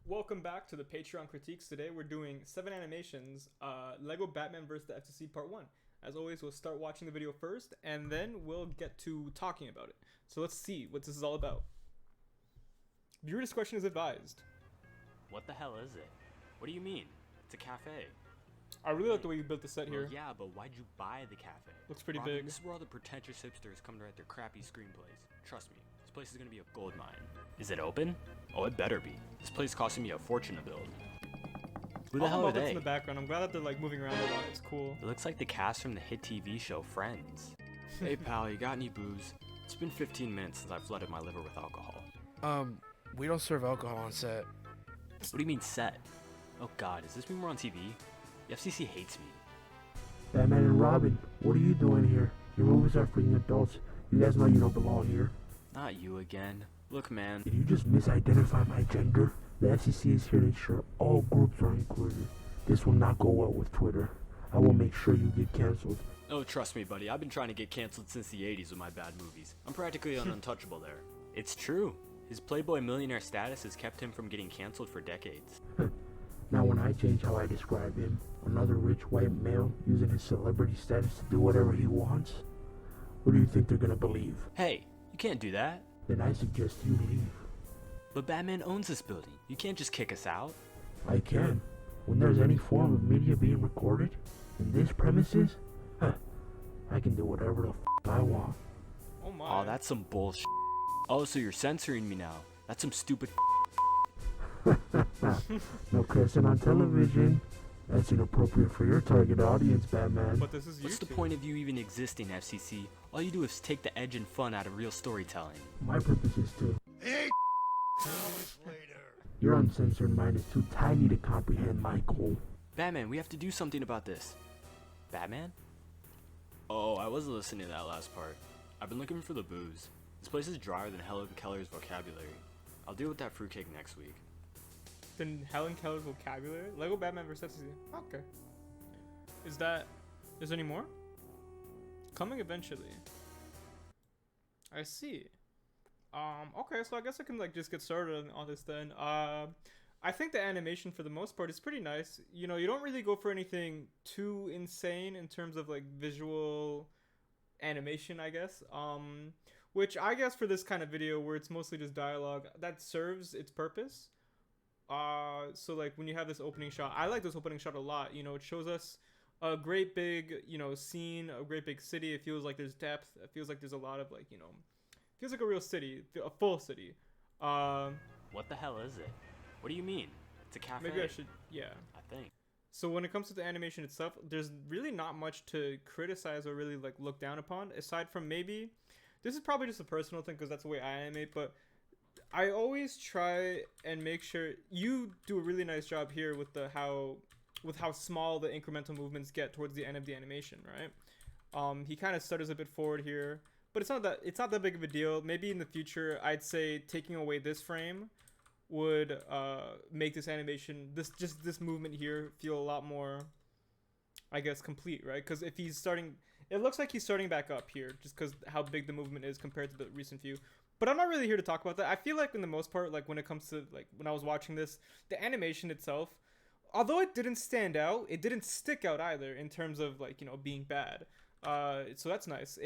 Welcome back to the Patreon critiques. Today we're doing 7 animations, Lego Batman vs. the FCC Part 1. As always, we'll start watching the video first, and then we'll get to talking about it. So let's see what this is all about. Viewer discretion is advised. What the hell is it? What do you mean? It's a cafe. I really like the way you built the set here. Well, yeah, but why'd you buy the cafe? Looks pretty Robin, big. This is where all the pretentious hipsters come to write their crappy screenplays. Trust me, this place is gonna be a gold mine. Is it open? Oh, it better be. This place costing me a fortune to build. Who the hell are they? In the background. I'm glad that they're like moving around a lot. It's cool. It looks like the cast from the hit TV show Friends. Hey pal, you got any booze? It's been 15 minutes since I flooded my liver with alcohol. We don't serve alcohol on set. What do you mean set? Oh god, does this mean we're on TV? The FCC hates me. Batman and Robin, what are you doing here? Your movies are for young adults. You guys know you don't belong here. Not you again. Look, man. Did you just misidentify my gender? The FCC is here to ensure all groups are included. This will not go well with Twitter. I will make sure you get canceled. Oh, trust me, buddy. I've been trying to get canceled since the 80s with my bad movies. I'm practically an untouchable there. It's true. His Playboy millionaire status has kept him from getting canceled for decades. Now when I change how I describe him, another rich white male using his celebrity status to do whatever he wants, what do you think they're gonna believe? Hey, you can't do that. Then I suggest you leave. But Batman owns this building. You can't just kick us out. I can. When there's any form of media being recorded in this premises, I can do whatever the I want. Oh my. Oh, that's some bullshit. Oh, so you're censoring me now. That's some stupid No cursing on television. That's inappropriate for your target audience, Batman. But this is YouTube. What's the point of you even existing, FCC? All you do is take the edge and fun out of real storytelling. My purpose is to... Your uncensored mind is too tiny to comprehend, Michael. Batman, we have to do something about this. Batman? Oh, I wasn't listening to that last part. I've been looking for the booze. This place is drier than Helen Keller's vocabulary. I'll deal with that fruitcake next week. Then Helen Keller's vocabulary? Lego Batman vs. FCC. Okay. Is there any more? Coming eventually. I see. Okay, so I guess I can like just get started on this then. I think the animation for the most part is pretty nice. You know, you don't really go for anything too insane in terms of like visual animation, I guess. Which I guess for this kind of video where it's mostly just dialogue, that serves its purpose. So like when you have this opening shot, I like this opening shot a lot. You know, it shows us a great big, you know, scene, a great big city. It feels like there's depth. It feels like there's a lot of like, you know, feels like a real city, a full city. What the hell is it? What do you mean? It's a cafe. Maybe I should, yeah. I think. So when it comes to the animation itself, there's really not much to criticize or really like look down upon, aside from maybe, this is probably just a personal thing because that's the way I animate, but I always try and make sure you do a really nice job here with how small the incremental movements get towards the end of the animation, right? He kind of stutters a bit forward here, but it's not that big of a deal. Maybe in the future, I'd say taking away this frame would make this animation, this movement here feel a lot more, I guess, complete, right? Because if he's starting, it looks like he's starting back up here, just because how big the movement is compared to the recent view. But I'm not really here to talk about that. I feel like in the most part, like when it comes to like when I was watching this, the animation itself, although it didn't stand out, it didn't stick out either in terms of like, you know, being bad. So that's nice.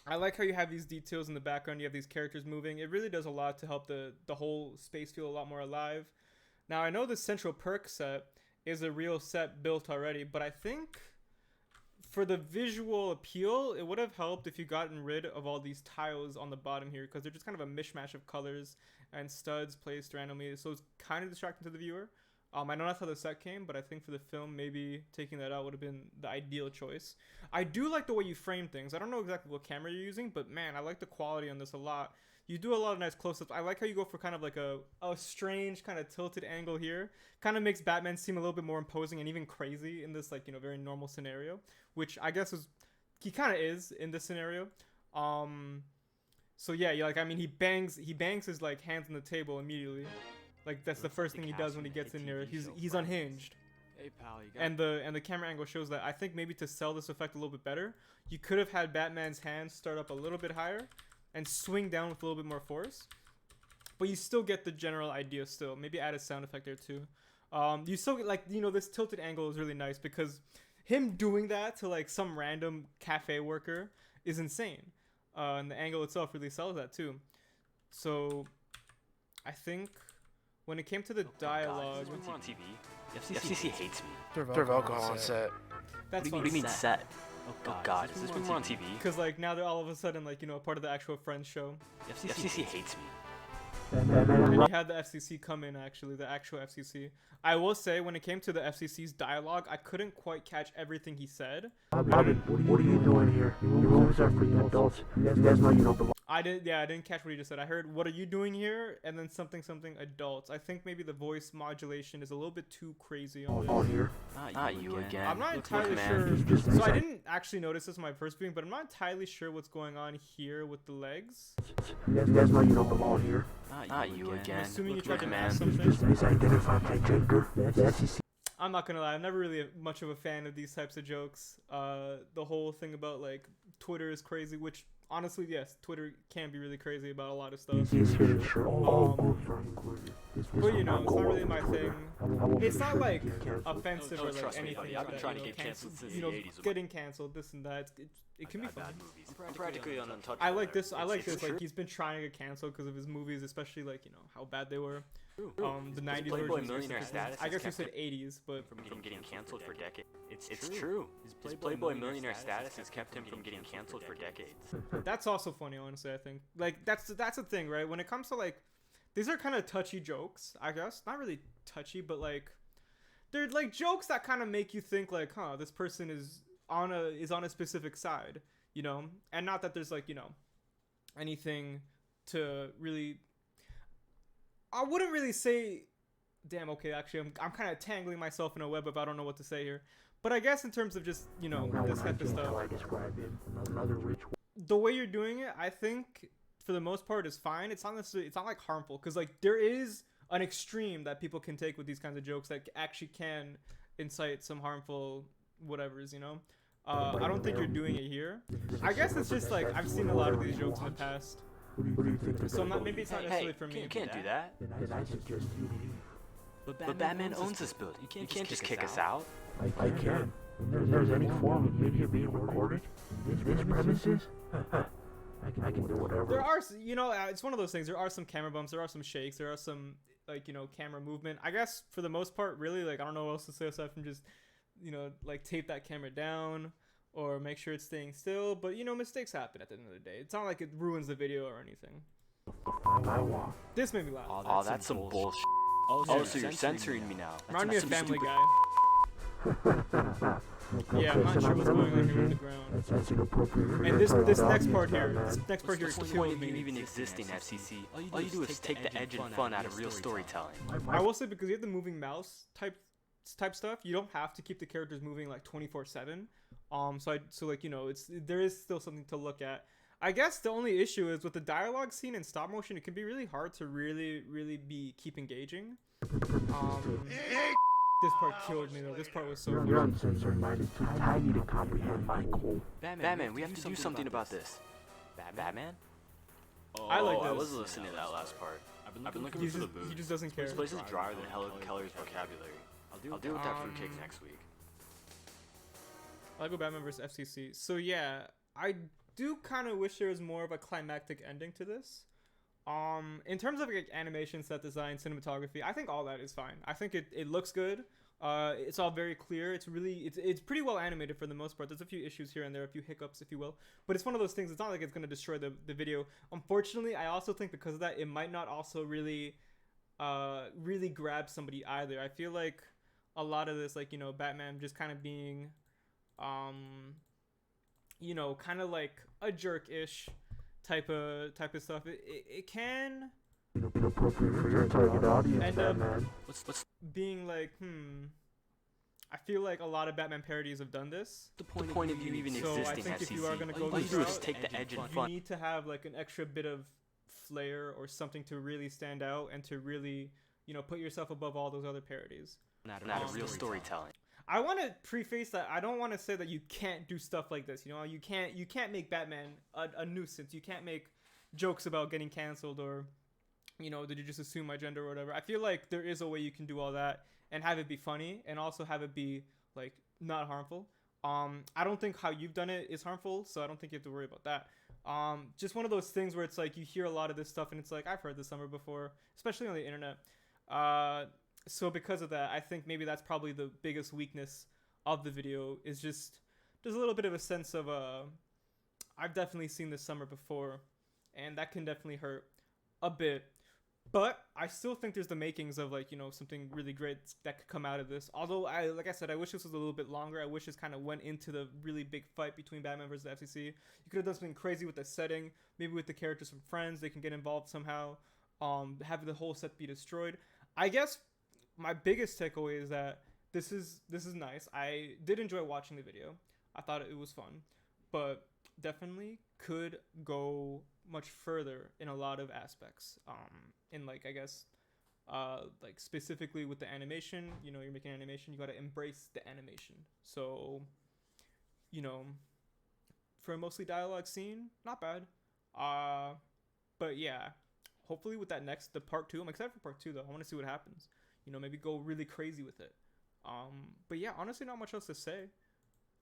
I like how you have these details in the background. You have these characters moving. It really does a lot to help the whole space feel a lot more alive. Now I know the Central Perk set is a real set built already, but I think for the visual appeal, it would have helped if you gotten rid of all these tiles on the bottom here, because they're just kind of a mishmash of colors and studs placed randomly, so it's kind of distracting to the viewer. I know that's how the set came, but I think for the film, maybe taking that out would have been the ideal choice. I do like the way you frame things. I don't know exactly what camera you're using, but man, I like the quality on this a lot. You do a lot of nice close-ups. I like how you go for kind of like a strange kind of tilted angle here. Kind of makes Batman seem a little bit more imposing and even crazy in this, like, you know, very normal scenario, which I guess he kind of is in this scenario. So yeah, like, I mean, he bangs his like hands on the table immediately. Like that's the first thing he does when he gets in there. He's unhinged. Hey pal, you got and the camera angle shows that. I think maybe to sell this effect a little bit better, you could have had Batman's hands start up a little bit higher and swing down with a little bit more force. but you still get the general idea still. Maybe add a sound effect there too. You still get, like, you know, this tilted angle is really nice because him doing that to like some random cafe worker is insane. And the angle itself really sells that too. So I think when it came to the dialogue, Is this one on TV? The FCC hates me. Serve alcohol on set. that's What do you mean set? Oh God, is this one on TV? because like now they're all of a sudden like, you know, part of the actual Friends show. The FCC hates me. And he had the FCC come in, actually, the actual FCC. I will say, when it came to the FCC's dialogue, I couldn't quite catch everything he said. Bobby, what are you doing here? Your rooms are for you adults. You guys know you don't belong. I didn't catch what he just said. I heard, "What are you doing here?" and then something adults. I think maybe the voice modulation is a little bit too crazy on On this. here. Not you again. I'm not Look, entirely man. sure. So I didn't actually notice this in my first viewing, but I'm not entirely sure what's going on here with the legs. You guys know you don't belong here. Not you again. I'm assuming you Look, tried to man. mask Just something. misidentify my gender. The FCC. I'm not gonna lie, I'm never really much of a fan of these types of jokes. The whole thing about like Twitter is crazy, which honestly, yes, Twitter can be really crazy about a lot of stuff. Is here to ensure all movies are included. But you know, it's not really my thing. It's not like offensive. offensive Oh, or like trust me, anything buddy, like I've been that. trying You to know, get canceled since you the know, 80s with getting canceled, this and that. It can be fun. movies. I'm practically untouchable. I like this. I It's- like it's this. true. Like he's been trying to get canceled because of his movies, especially like, you know, how bad they were. True. The 90s Playboy versions. millionaire versus- status I has guess you kept said him 80s, but from getting canceled for decades. It's true. His Playboy millionaire status has kept him from getting canceled for decades. that's also funny, honestly. I think like that's the thing, right? When it comes to like, these are kind of touchy jokes, I guess. Not really touchy, but like they're like jokes that kind of make you think like, huh, this person is on a specific side, you know, and not that there's like, you know, anything to really. I wouldn't really say. Damn. Okay. Actually, I'm kind of tangling myself in a web if I don't know what to say here. But I guess in terms of just, you know, Now this when I type of change stuff, how I describe him, another rich the way you're doing it, I think for the most part is fine. It's not necessarily, it's not like harmful, because like there is an extreme that people can take with these kinds of jokes that actually can incite some harmful whatevers, you know. I don't think you're doing it here. I guess it's just like I've seen a lot of these jokes in the past, What do you think they're so gonna maybe it's not Hey, necessarily for me. you can't do that. Then I suggest you leave. But Batman owns this building. You can't just kick us out. I can. If there's any form of media being recorded in this premises, I can do whatever. There are, you know, it's one of those things. There are some camera bumps. There are some shakes. There are some, like, you know, camera movement. I guess for the most part, really, like, I don't know what else to say aside from just, you know, like, tape that camera down or make sure it's staying still. But, you know, mistakes happen at the end of the day. It's not like it ruins the video or anything. I want. This made me laugh. Oh, that's some bullshit. Oh, so you're censoring me now. Remind me of some Family stupid- Guy. Yeah, I'm not sure what's going on here on the ground. That's inappropriate. And this next audience, part here, Batman. this next part here What's the killed point of you me. even existing, FCC? All you do is take the edge and fun out of real storytelling. I will say, because you have the moving mouse type stuff, you don't have to keep the characters moving like 24/7. So like, you know, there is still something to look at. I guess the only issue is with the dialogue scene in stop motion, it can be really hard to really keep engaging. This part killed me though. This part was so Your good. uncensored mind is too tiny to comprehend my goal. Batman, we have to do something about this. Batman? I like I this. was listening to that last part. I've been looking He for the just, booze. he just doesn't care. This place is drier than Helen Keller's vocabulary. I'll deal with that fruitcake next week. Lego Batman vs FCC. So yeah, I do kind of wish there was more of a climactic ending to this. In terms of like animation, set design, cinematography, I think all that is fine. I think it looks good. It's all very clear. It's pretty well animated for the most part. There's a few issues here and there, a few hiccups, if you will. But it's one of those things. It's not like it's gonna destroy the video. Unfortunately, I also think because of that, it might not also really grab somebody either. I feel like a lot of this, like, you know, Batman just kind of being, you know, kind of like a jerk-ish type of stuff. It can Inappropriate for your target audience, And, Batman. What's being like, I feel like a lot of Batman parodies have done this. the point of you even So I existing, think FCC? if you are gonna go all you this do is route, take the edge and You fun need to have like an extra bit of flair or something to really stand out and to really, you know, put yourself above all those other parodies. out of real storytelling. I want to preface that I don't want to say that you can't do stuff like this. You know, you can't make Batman a nuisance. You can't make jokes about getting canceled or you know, did you just assume my gender or whatever? I feel like there is a way you can do all that and have it be funny and also have it be like not harmful. I don't think how you've done it is harmful, so I don't think you have to worry about that. Just one of those things where it's like you hear a lot of this stuff and it's like I've heard this somewhere before, especially on the internet. So because of that, I think maybe that's probably the biggest weakness of the video is just there's a little bit of a sense of I've definitely seen this somewhere before, and that can definitely hurt a bit. But I still think there's the makings of like, you know, something really great that could come out of this. Although like I said, I wish this was a little bit longer. I wish this kind of went into the really big fight between Batman versus the FCC. You could have done something crazy with the setting, maybe with the characters from Friends. They can get involved somehow. Have the whole set be destroyed. I guess my biggest takeaway is that this is nice. I did enjoy watching the video. I thought it was fun, but definitely could go much further in a lot of aspects. In like I guess like specifically with the animation, you know, you're making animation, you got to embrace the animation. So, you know, for a mostly dialogue scene, not bad. But yeah, hopefully with that the part 2, I'm excited for part 2 though. I want to see what happens. You know, maybe go really crazy with it. But yeah, honestly, not much else to say.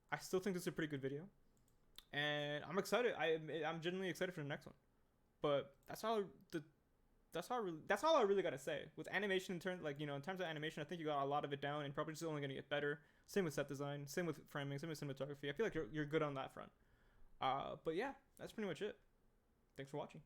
I still think this is a pretty good video, and I'm excited. I'm genuinely excited for the next one. But that's all I really gotta say with animation. In terms in terms of animation, I think you got a lot of it down, and probably just only gonna get better. Same with set design, same with framing, same with cinematography. I feel like you're good on that front. But yeah, that's pretty much it. Thanks for watching.